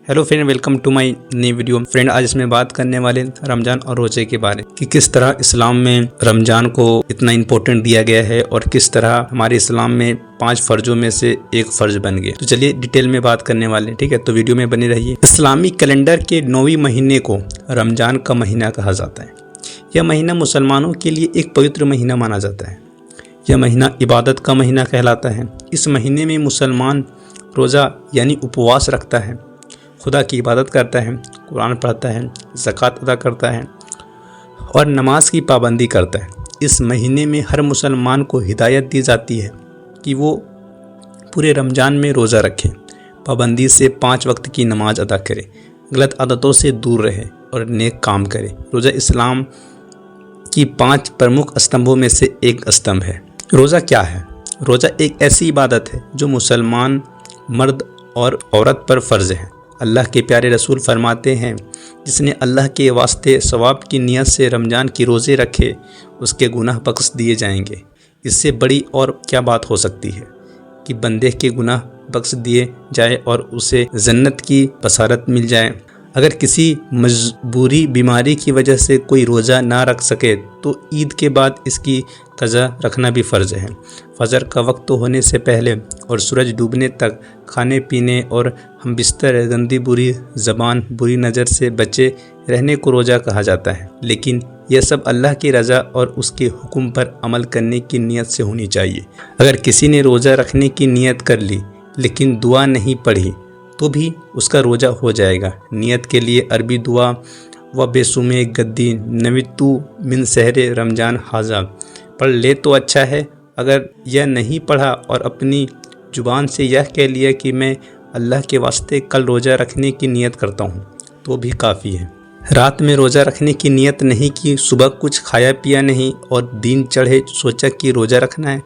Hello friend, welcome to my नई video. Friend, आज इसमें बात करने वाले रमज़ान और रोज़े के बारे कि किस तरह इस्लाम में रमज़ान को इतना इम्पोर्टेंट दिया गया है और किस तरह हमारे इस्लाम में 5 फ़र्ज़ों में से एक फ़र्ज़ बन गए। तो चलिए डिटेल में बात करने वाले हैं, ठीक है। तो वीडियो में बने रहिए। इस्लामी कैलेंडर के 9वें महीने को रमज़ान का महीना कहा जाता है। यह महीना मुसलमानों के लिए एक पवित्र महीना माना जाता है। यह महीना इबादत का महीना कहलाता है। इस महीने में मुसलमान रोज़ा यानी उपवास रखता है, खुदा की इबादत करता है, कुरान पढ़ता है, ज़कात अदा करता है और नमाज की पाबंदी करता है। इस महीने में हर मुसलमान को हिदायत दी जाती है कि वो पूरे रमज़ान में रोज़ा रखे, पाबंदी से 5 वक्त की नमाज अदा करे, गलत आदतों से दूर रहे और नेक काम करे। रोज़ा इस्लाम की 5 प्रमुख स्तंभों में से एक स्तंभ है। रोज़ा क्या है? रोज़ा एक ऐसी इबादत है जो मुसलमान मर्द और औरत पर फ़र्ज़ है। अल्लाह के प्यारे रसूल फरमाते हैं, जिसने अल्लाह के वास्ते सवाब की नियत से रमज़ान की रोज़े रखे उसके गुनाह बख्श दिए जाएंगे। इससे बड़ी और क्या बात हो सकती है कि बंदे के गुनाह बख्श दिए जाए और उसे जन्नत की बसारत मिल जाए। अगर किसी मजबूरी बीमारी की वजह से कोई रोज़ा ना रख सके तो ईद के बाद इसकी कज़ा रखना भी फ़र्ज़ है। फजर का वक्त होने से पहले और सूरज डूबने तक खाने पीने और हम बिस्तर गंदी बुरी ज़बान बुरी नज़र से बचे रहने को रोज़ा कहा जाता है। लेकिन यह सब अल्लाह की रज़ा और उसके हुक्म पर अमल करने की नीयत से होनी चाहिए। अगर किसी ने रोज़ा रखने की नीयत कर ली लेकिन दुआ नहीं पढ़ी तो भी उसका रोज़ा हो जाएगा। नियत के लिए अरबी दुआ व बेसुमे गद्दी नवितु मिन सहरे रमज़ान हाजा पढ़ ले तो अच्छा है। अगर यह नहीं पढ़ा और अपनी ज़ुबान से यह कह लिया कि मैं अल्लाह के वास्ते कल रोज़ा रखने की नीयत करता हूँ तो भी काफ़ी है। रात में रोज़ा रखने की नीयत नहीं की, सुबह कुछ खाया पिया नहीं और दिन चढ़े सोचा कि रोज़ा रखना है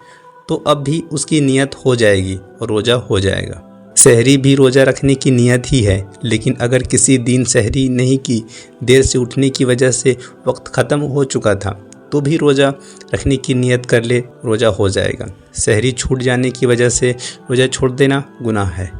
तो अब भी उसकी नीयत हो जाएगी और रोज़ा हो जाएगा। सहरी भी रोज़ा रखने की नीयत ही है, लेकिन अगर किसी दिन सहरी नहीं की, देर से उठने की वजह से वक्त ख़त्म हो चुका था तो भी रोज़ा रखने की नीयत कर ले, रोज़ा हो जाएगा। सहरी छूट जाने की वजह से रोज़ा छोड़ देना गुनाह है।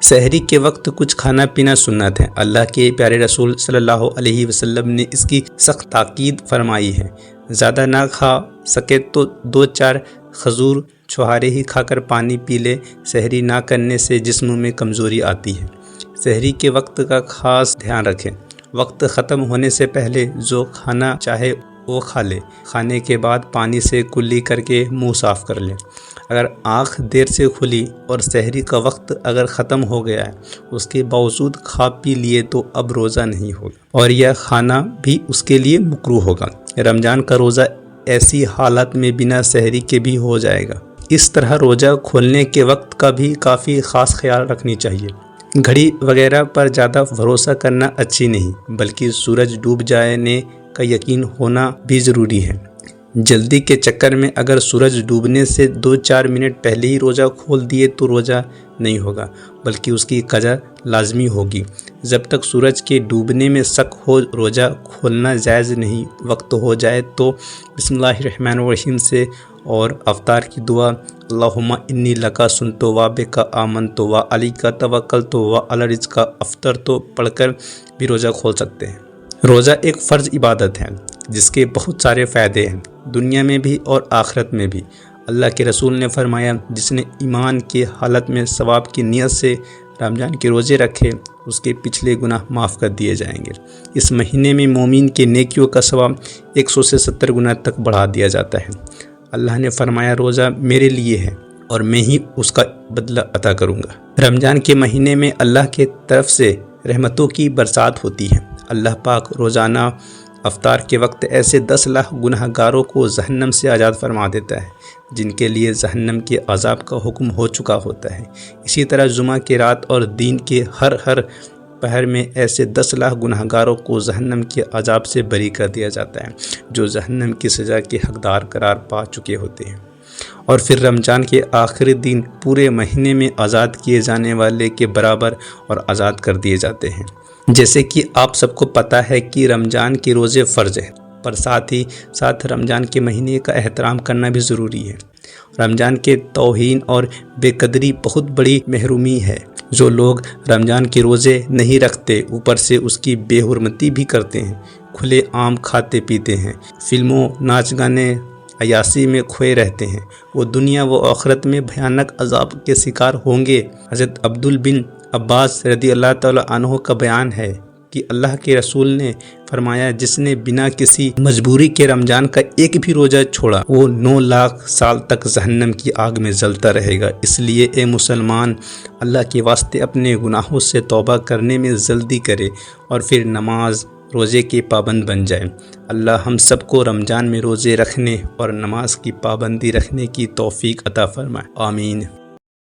सहरी के वक्त कुछ खाना पीना सुन्नत है। अल्लाह के प्यारे रसूल सल्लल्लाहु अलैहि वसल्लम ने इसकी सख्त ताकीद फरमाई है। ज़्यादा ना खा सके तो 2-4 खजूर छुहारे ही खाकर पानी पी ले। सहरी ना करने से जिस्म में कमज़ोरी आती है। सहरी के वक्त का खास ध्यान रखें। वक्त ख़त्म होने से पहले जो खाना चाहे वो खा ले। खाने के बाद पानी से कुल्ली करके मुंह साफ़ कर ले। अगर आँख देर से खुली और सहरी का वक्त अगर ख़त्म हो गया है उसके बावजूद खा पी लिए तो अब रोज़ा नहीं होगा और यह खाना भी उसके लिए मकरूह होगा। रमज़ान का रोज़ा ऐसी हालत में बिना सहरी के भी हो जाएगा। इस तरह रोज़ा खोलने के वक्त का भी काफ़ी ख़ास ख्याल रखनी चाहिए। घड़ी वगैरह पर ज़्यादा भरोसा करना अच्छी नहीं, बल्कि सूरज डूब जाने का यकीन होना भी ज़रूरी है। जल्दी के चक्कर में अगर सूरज डूबने से 2-4 मिनट पहले ही रोज़ा खोल दिए तो रोज़ा नहीं होगा, बल्कि उसकी कज़ा लाजमी होगी। जब तक सूरज के डूबने में शक हो रोज़ा खोलना जायज़ नहीं। वक्त हो जाए तो बिस्मिल्लाहिर्रहमानिर्रहीम से और अफ्तार की दुआ अल्लाहुम्मा इन्नी लका सुनतो व बिका आमनतो व अलैका तवक्कलतो व अला रिज़्क़िका अफ्तरतो पढ़कर भी रोज़ा खोल सकते हैं। रोज़ा एक फ़र्ज़ इबादत है जिसके बहुत सारे फ़ायदे हैं, दुनिया में भी और आखिरत में भी। अल्लाह के रसूल ने फरमाया, जिसने ईमान की हालत में सवाब की नीयत से रमज़ान के रोज़े रखे उसके पिछले गुनाह माफ़ कर दिए जाएंगे। इस महीने में मोमिन के नेकियों का सवाब 100 से 70 गुना तक बढ़ा दिया जाता है। अल्लाह ने फरमाया, रोज़ा मेरे लिए है और मैं ही उसका बदला अता करूँगा। रमज़ान के महीने में अल्लाह के तरफ से रहमतों की बरसात होती है। अल्लाह पाक रोज़ाना अफ्तार के वक्त ऐसे 10 लाख गुनहगारों को जहन्नम से आज़ाद फरमा देता है जिनके लिए जहन्नम के अज़ाब का हुक्म हो चुका होता है। इसी तरह जुमा के रात और दिन के हर पहर में ऐसे 10 लाख गुनहगारों को जहन्नम के अज़ाब से बरी कर दिया जाता है जो जहन्नम की सज़ा के हकदार करार पा चुके होते हैं। और फिर रमज़ान के आखिरी दिन पूरे महीने में आज़ाद किए जाने वाले के बराबर और आज़ाद कर दिए जाते हैं। जैसे कि आप सबको पता है कि रमज़ान के रोज़े फ़र्ज़ हैं, पर साथ ही साथ रमज़ान के महीने का एहतराम करना भी ज़रूरी है। رمضان کے توہین اور بے قدری بہت بڑی محرومی ہے۔ جو لوگ رمضان کے روزے نہیں رکھتے اوپر سے اس کی بے حرمتی بھی کرتے ہیں، کھلے عام کھاتے پیتے ہیں، فلموں، ناچ گانے، عیاشی میں کھوئے رہتے ہیں، وہ دنیا و آخرت میں بھیانک عذاب کے شکار ہوں گے۔ حضرت عبداللہ بن عباس رضی اللہ تعالیٰ عنہ کا بیان ہے کہ اللہ کے رسول نے فرمایا، جس نے بنا کسی مجبوری کے رمضان کا ایک بھی روزہ چھوڑا وہ 9 لاکھ سال تک جہنم کی آگ میں جلتا رہے گا۔ اس لیے اے مسلمان، اللہ کے واسطے اپنے گناہوں سے توبہ کرنے میں جلدی کرے اور پھر نماز روزے کے پابند بن جائے۔ اللہ ہم سب کو رمضان میں روزے رکھنے اور نماز کی پابندی رکھنے کی توفیق عطا فرمائے، آمین۔